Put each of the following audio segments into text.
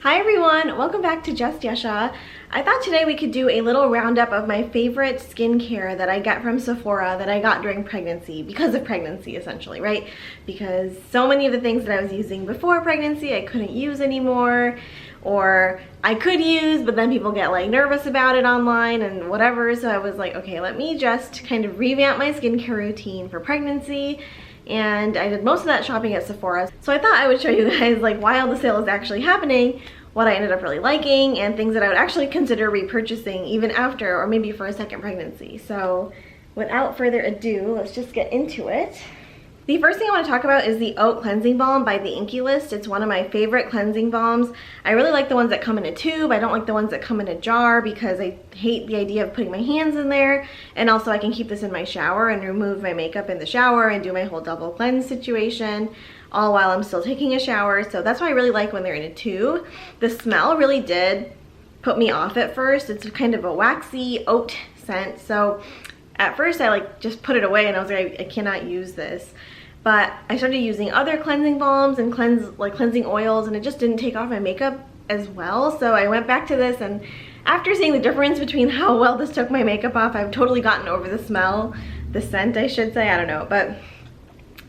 Hi everyone, welcome back to Just Yesha. I thought today we could do a little roundup of my favorite skincare that I got from Sephora that I got during pregnancy, because of pregnancy essentially, right? Because so many of the things that I was using before pregnancy I couldn't use anymore, or I could use but then people get like nervous about it online and whatever, so I was like, okay, let me just kind of revamp my skincare routine for pregnancy. And I did most of that shopping at Sephora. So I thought I would show you guys like while the sale is actually happening, what I ended up really liking and things that I would actually consider repurchasing even after or maybe for a second pregnancy. So without further ado, let's just get into it. The first thing I want to talk about is the Oat Cleansing Balm by the INKEY List. It's one of my favorite cleansing balms. I really like the ones that come in a tube. I don't like the ones that come in a jar because I hate the idea of putting my hands in there. And also I can keep this in my shower and remove my makeup in the shower and do my whole double cleanse situation all while I'm still taking a shower. So that's why I really like when they're in a tube. The smell really did put me off at first. It's kind of a waxy oat scent. So at first I like just put it away and I was like, I cannot use this. But I started using other cleansing balms and cleansing oils, and it just didn't take off my makeup as well. So I went back to this, and after seeing the difference between how well this took my makeup off, I've totally gotten over the smell, the scent I should say, I don't know. But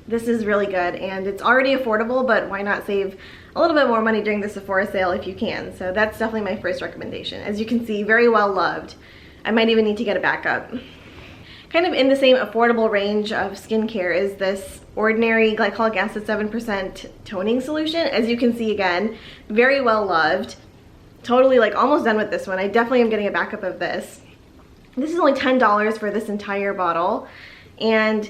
this is really good, and it's already affordable, but why not save a little bit more money during the Sephora sale if you can? So that's definitely my first recommendation. As you can see, very well loved. I might even need to get a backup. Kind of in the same affordable range of skincare is this Ordinary Glycolic Acid 7% toning solution. As you can see, again, very well loved. Totally like almost done with this one. I definitely am getting a backup of this. This is only $10 for this entire bottle, and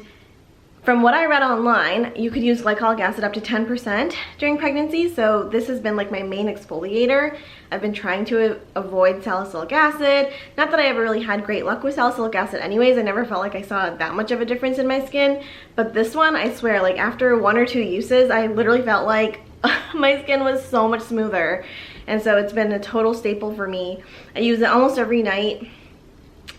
from what I read online, you could use glycolic acid up to 10% during pregnancy, so this has been like my main exfoliator. I've been trying to avoid salicylic acid. Not that I ever really had great luck with salicylic acid anyways. I never felt like I saw that much of a difference in my skin, but this one, I swear, like after 1 or 2 uses, I literally felt like my skin was so much smoother, and so it's been a total staple for me. I use it almost every night.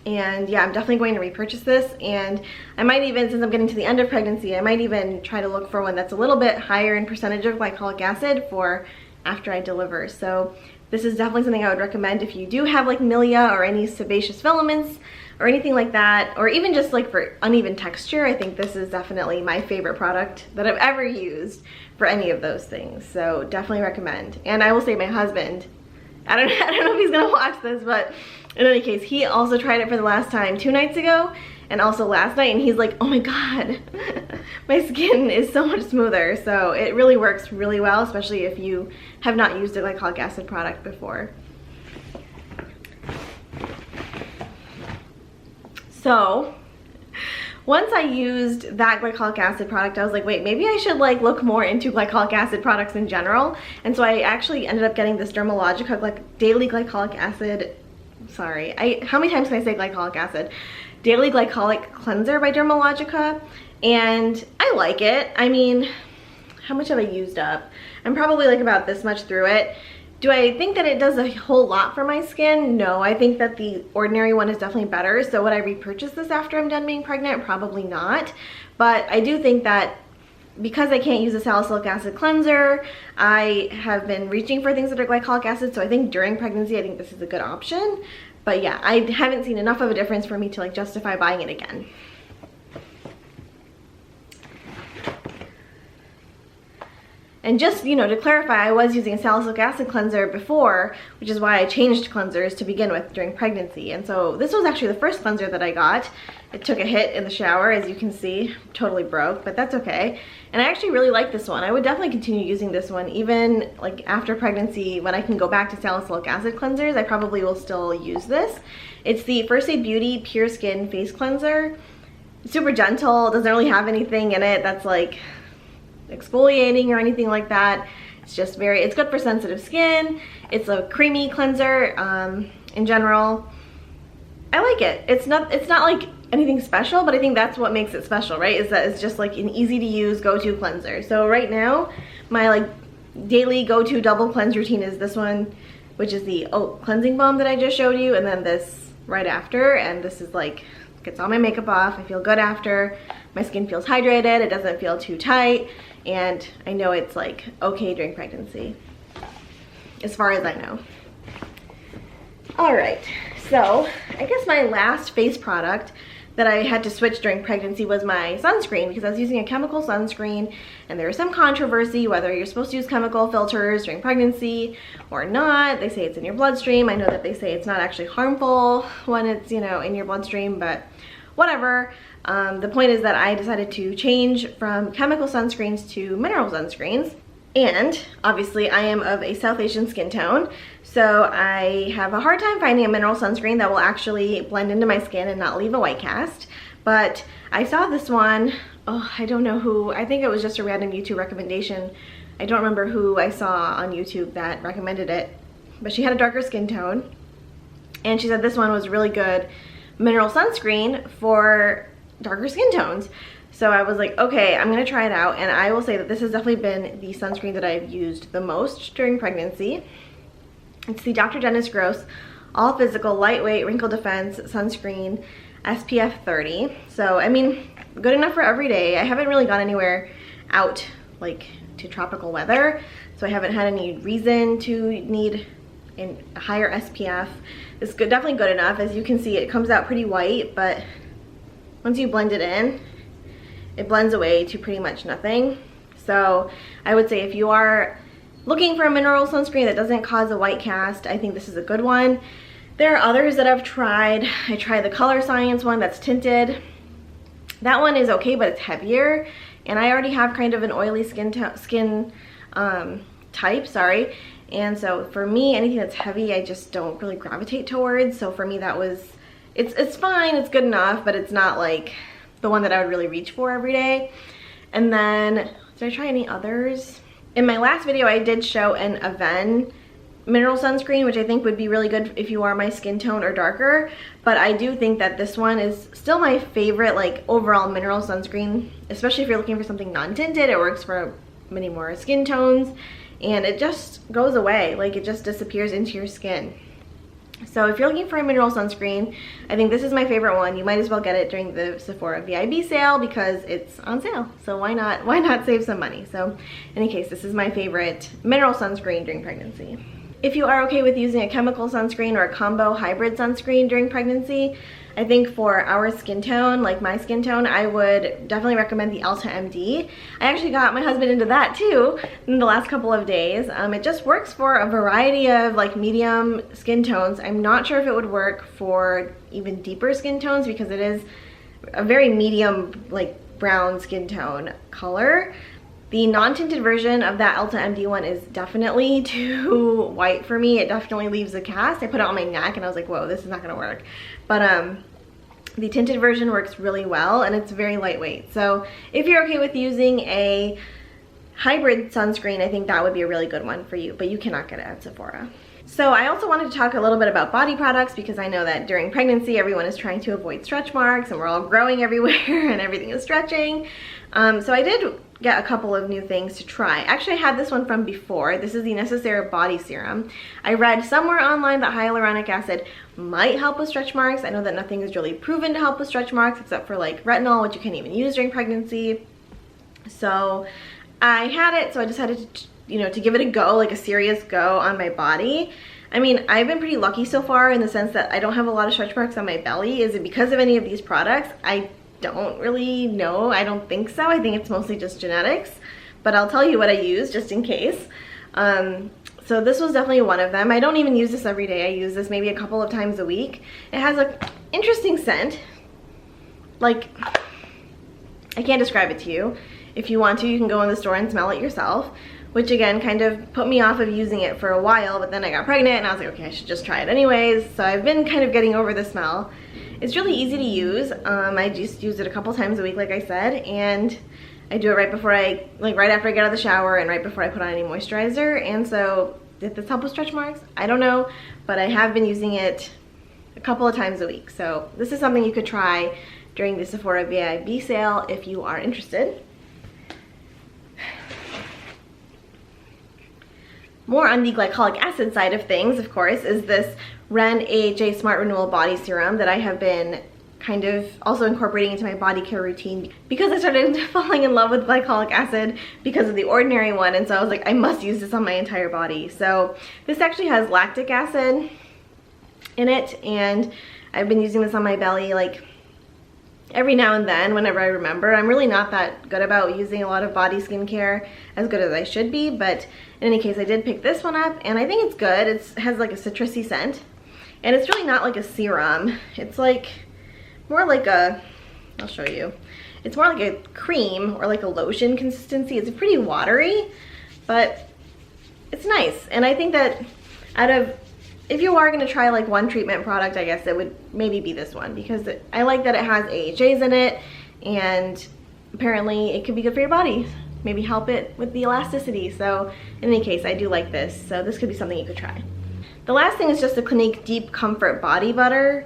And yeah, I'm definitely going to repurchase this, and I might even, since I'm getting to the end of pregnancy, I might even try to look for one that's a little bit higher in percentage of glycolic acid for after I deliver. So this is definitely something I would recommend if you do have like milia or any sebaceous filaments or anything like that, or even just like for uneven texture. I think this is definitely my favorite product that I've ever used for any of those things. So definitely recommend. And I will say my husband, I don't know if he's gonna watch this, but in any case, he also tried it for the last time 2 nights ago and also last night, and he's like, oh my god, my skin is so much smoother. So it really works really well, especially if you have not used a glycolic acid product before. So once I used that glycolic acid product, I was like, wait, maybe I should like look more into glycolic acid products in general. And so I actually ended up getting this Dermalogica Daily Glycolic Acid, how many times can I say glycolic acid? Daily Glycolic Cleanser by Dermalogica, and I like it. I mean, how much have I used up? I'm probably like about this much through it. Do I think that it does a whole lot for my skin? No, I think that the ordinary one is definitely better. So would I repurchase this after I'm done being pregnant? Probably not. But I do think that because I can't use a salicylic acid cleanser, I have been reaching for things that are glycolic acid. So I think during pregnancy, I think this is a good option. But yeah, I haven't seen enough of a difference for me to like justify buying it again. And just, you know, to clarify, I was using a salicylic acid cleanser before, which is why I changed cleansers to begin with during pregnancy. And so this was actually the first cleanser that I got. It took a hit in the shower, as you can see, totally broke, but that's okay. And I actually really like this one. I would definitely continue using this one even like after pregnancy. When I can go back to salicylic acid cleansers, I probably will still use this. It's the First Aid Beauty Pure Skin Face Cleanser. It's super gentle, doesn't really have anything in it that's like exfoliating or anything like that. It's just it's good for sensitive skin. It's a creamy cleanser in general. I like it. It's not like anything special, but I think that's what makes it special, right? Is that it's just like an easy to use go-to cleanser. So right now, my like daily go-to double cleanse routine is this one, which is the Oat Cleansing Balm that I just showed you, and then this right after. And this is like, gets all my makeup off. I feel good after. My skin feels hydrated. It doesn't feel too tight. And I know it's like okay during pregnancy. as far as I know. All right, so I guess my last face product that I had to switch during pregnancy was my sunscreen, because I was using a chemical sunscreen and there was some controversy whether you're supposed to use chemical filters during pregnancy or not. They say it's in your bloodstream. I know that they say it's not actually harmful when it's, you know, in your bloodstream, but whatever. The point is that I decided to change from chemical sunscreens to mineral sunscreens. And obviously I am of a South Asian skin tone, so I have a hard time finding a mineral sunscreen that will actually blend into my skin and not leave a white cast. But I saw this one, oh, I don't know who, I think it was just a random YouTube recommendation. I don't remember who I saw on YouTube that recommended it, but she had a darker skin tone and she said this one was really good mineral sunscreen for darker skin tones. So I was like, okay, I'm gonna try it out, and I will say that this has definitely been the sunscreen that I've used the most during pregnancy. It's the Dr. Dennis Gross All Physical Lightweight Wrinkle Defense Sunscreen SPF 30. So, I mean, good enough for every day. I haven't really gone anywhere out, like, to tropical weather, so I haven't had any reason to need a higher SPF. It's good, definitely good enough. As you can see, it comes out pretty white, but once you blend it in, it blends away to pretty much nothing. So I would say if you are looking for a mineral sunscreen that doesn't cause a white cast, I think this is a good one. There are others that I've tried. I tried the Color Science one that's tinted. That one is okay, but it's heavier, and I already have kind of an oily skin type, sorry. And so for me, anything that's heavy, I just don't really gravitate towards. So for me, that was, it's fine, it's good enough, but it's not like the one that I would really reach for every day. And then, did I try any others? In my last video, I did show an Aven mineral sunscreen, which I think would be really good if you are my skin tone or darker. But I do think that this one is still my favorite, like, overall mineral sunscreen, especially if you're looking for something non-tinted. It works for many more skin tones, and it just goes away. Like, it just disappears into your skin. So if you're looking for a mineral sunscreen, I think this is my favorite one. You might as well get it during the Sephora VIB sale because it's on sale. So why not save some money? So in any case, this is my favorite mineral sunscreen during pregnancy. If you are okay with using a chemical sunscreen or a combo hybrid sunscreen during pregnancy, I think for our skin tone, like my skin tone, I would definitely recommend the Ulta MD. I actually got my husband into that too in the last couple of days. It just works for a variety of like medium skin tones. I'm not sure if it would work for even deeper skin tones because it is a very medium, like brown skin tone color. The non-tinted version of that Ulta MD one is definitely too white for me. It definitely leaves a cast. I put it on my neck and I was like, whoa, this is not gonna work. But the tinted version works really well and it's very lightweight. So if you're okay with using a hybrid sunscreen, I think that would be a really good one for you, but you cannot get it at Sephora. So I also wanted to talk a little bit about body products because I know that during pregnancy, everyone is trying to avoid stretch marks and we're all growing everywhere and everything is stretching. So I did get a couple of new things to try. Actually, I had this one from before. This is the Nécessaire body serum. I read somewhere online that hyaluronic acid might help with stretch marks. I know that nothing is really proven to help with stretch marks except for like retinol, which you can't even use during pregnancy. So I had it, so I decided to, you know, to give it a go, like a serious go on my body. I mean, I've been pretty lucky so far in the sense that I don't have a lot of stretch marks on my belly. Is it because of any of these products? I don't really know. I don't think so. I think it's mostly just genetics, but I'll tell you what I use just in case. So this was definitely one of them. I don't even use this every day. I use this maybe a couple of times a week. It has an interesting scent. Like, I can't describe it to you. If you want to, you can go in the store and smell it yourself, which again kind of put me off of using it for a while, but then I got pregnant and I was like, okay, I should just try it anyways. So I've been kind of getting over the smell. It's really easy to use. I just use it a couple times a week, like I said, and I do it right before right after I get out of the shower and right before I put on any moisturizer. And so, did this help with stretch marks? I don't know, but I have been using it a couple of times a week. So this is something you could try during the Sephora VIB sale if you are interested. More on the glycolic acid side of things, of course, is this Ren AHA Smart Renewal Body Serum that I have been kind of also incorporating into my body care routine because I started falling in love with glycolic acid because of the ordinary one, and so I was like, I must use this on my entire body. So this actually has lactic acid in it, and I've been using this on my belly like every now and then whenever I remember. I'm really not that good about using a lot of body skincare, as good as I should be, but in any case I did pick this one up and I think it's good. It has like a citrusy scent, and it's really not like a serum. It's like more like a, I'll show you. It's more like a cream or like a lotion consistency. It's pretty watery, but it's nice. And I think that if you are gonna try like one treatment product, I guess it would maybe be this one, because I like that it has AHAs in it, and apparently it could be good for your body. Maybe help it with the elasticity. So in any case, I do like this. So this could be something you could try. The last thing is just the Clinique Deep Comfort Body Butter.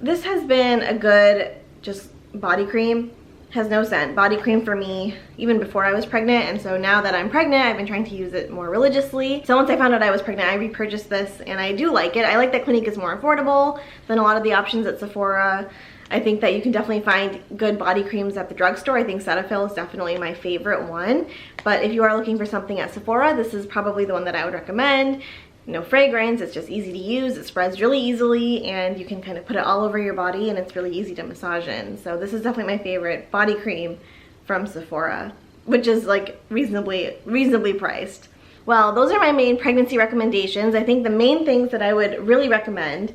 This has been a good just body cream. Has no scent. Body cream for me even before I was pregnant, and so now that I'm pregnant, I've been trying to use it more religiously. So once I found out I was pregnant, I repurchased this, and I do like it. I like that Clinique is more affordable than a lot of the options at Sephora. I think that you can definitely find good body creams at the drugstore. I think Cetaphil is definitely my favorite one, but if you are looking for something at Sephora, this is probably the one that I would recommend. No fragrance, it's just easy to use, it spreads really easily, and you can kind of put it all over your body, and it's really easy to massage in. So this is definitely my favorite body cream from Sephora, which is like reasonably priced. Well, those are my main pregnancy recommendations. I think the main things that I would really recommend,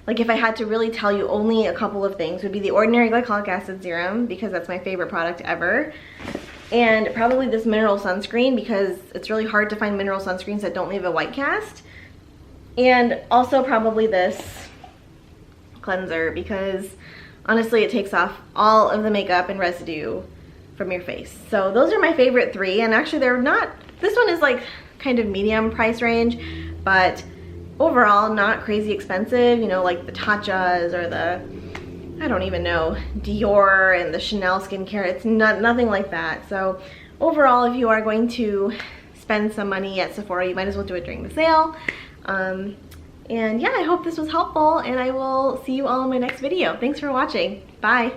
like if I had to really tell you only a couple of things, would be the Ordinary Glycolic Acid Serum, because that's my favorite product ever. And probably this mineral sunscreen, because it's really hard to find mineral sunscreens that don't leave a white cast. And also probably this cleanser, because honestly it takes off all of the makeup and residue from your face. So those are my favorite three, and actually they're not, this one is like kind of medium price range, but overall not crazy expensive, you know, like the Tatchas or the, I don't even know, Dior and the Chanel skincare. It's nothing like that. So overall, if you are going to spend some money at Sephora, you might as well do it during the sale. And yeah, I hope this was helpful, and I will see you all in my next video. Thanks for watching. Bye.